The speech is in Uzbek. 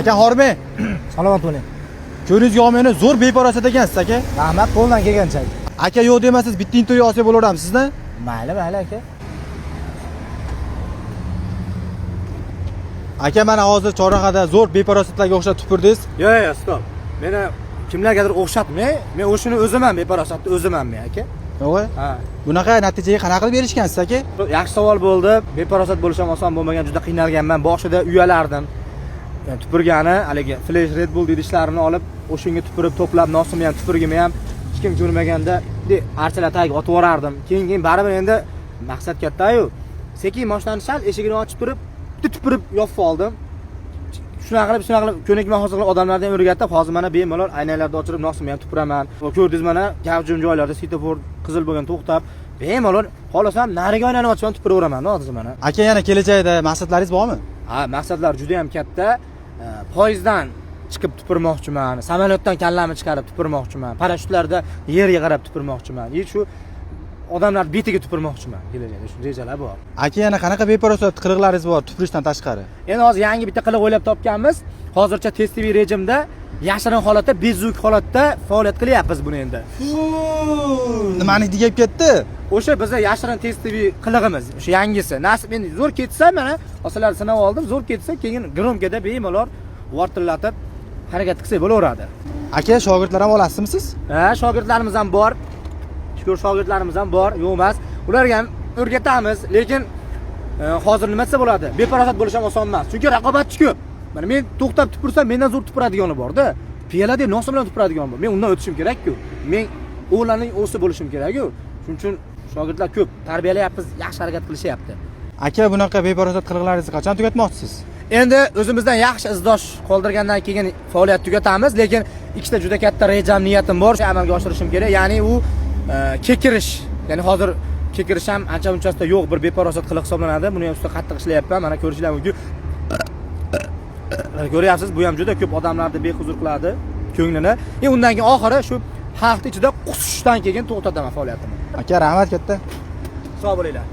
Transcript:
Aka hormay. Salomat bo'ling. Ko'ringiz yo'qmeni zo'r beparosat ekansiz aka. Rahmat, qo'ldan kelgancha. Aka yo'q demasiz, bitta intervyu olsa bo'laveramiz sizdan. Mayli aka. Aka mana hozir chorrahada zo'r beparosatlarga o'xshab tupirdingiz. Yo'q, stop. Meni kimlargadir o'xshatmay, men o'shini o'ziman beparosatni o'zimanmi aka? Yo'q. Ha. Bunaqa natijaga qanaqa qilib berishgansiz aka? Yaxshi savol bo'ldi. Beparosat bo'lish ham oson bo'lmagan, juda qiynalganman. Boshida uyalardim. Yani tupurgani, haligi Flash Red Bull idishlarini olib, o'shunga tupurib to'plab, nosimni ham tupurgimni ham hech kim ko'rmaganda archalar tagiga otib yuborardim. Keyin baribir endi maqsad katta-yu. Sekin mashinani sal eshigini ochib turib, tupurib yopib oldim. Shunaqa qilib ko'nikma hosil qilib odamlardan o'rgatib, hozir mana bemalol aynalarda ochirib nosimni ham tupuraman. Ko'rdingiz mana gavjum joylarda svetofor qizil bo'lgan to'xtab, bemalol xohlasam nariga oynani ochib tupuraveraman, hozir mana. Aka yana kelajakda maqsadlaringiz bormi? Ha, maqsadlar juda ham katta. Poyezddan chiqib tupurmoqchiman, samolyotdan kallamni chiqarib tupurmoqchiman, parashyutlarda yerga qarab tupurmoqchiman. Shu odamlar betiga tupurmoqchiman. Kelajakda shu rejalar bor. Aka yana qanaqa beparosat qiliqlaringiz bor tupurishdan tashqari? Endi hozir yangi bitta qiliq o'ylab topganmiz. Hozircha testiviy rejimda, yashirin holatda, bezuk holatda faoliyat qilyapmiz buni endi. Nimani degib ketdi? O'sha bizning yashirin testiviy qilig'imiz, o'sha yangisi. Nasib endi zo'r ketsa, mana osalar sinab oldim, zo'r ketsa, keyin gromkada bemalol vortillatib harakat qilsak bo'laveradi. Aka, shogirdlar ham olasizmi siz? Ha, shogirdlarimiz ham bor. Shukur shogirdlarimiz ham bor, yo'q emas. Ularga ham o'rgatamiz, lekin hozir nima desa bo'ladi? Beparosat bo'lish ham oson emas. Chunki raqobatchi ko'p. Mana men to'xtab tupursam, mendan zo'r tupuradigani bor-da. Piyola deb nosim bilan tupuradigan bor. Men undan o'tishim kerak-ku. Men o'g'lanning o'si bo'lishim kerak-ku. Shuning uchun shogirdlar ko'p, tarbiyalayapmiz, yaxshi harakat qilishyapti. Aka, bunaqa beparosat qiliqlaringizni qachon tugatmoqchisiz? Endi o'zimizdan yaxshi izdosh qoldirgandan keyin faoliyat tugatamiz, lekin ikkita juda katta rejam, niyatim bor, amalga oshirishim kerak. Ya'ni u kekirish. Ya'ni hozir kekirish ham ancha-munchasida yo'q bir beparosat qiliq hisoblanadi. Buni ham usta qattiq ishlayapman. Mana ko'rishinglar mumkin. Ko'ryapsiz, bu ham juda ko'p odamlarni behuzur qiladi ko'nglini. Undan keyin oxiri shu xalqning ichida qusishdan keyin to'xtataman faoliyatimni. Aka, rahmat katta. Sog' bo'linglar.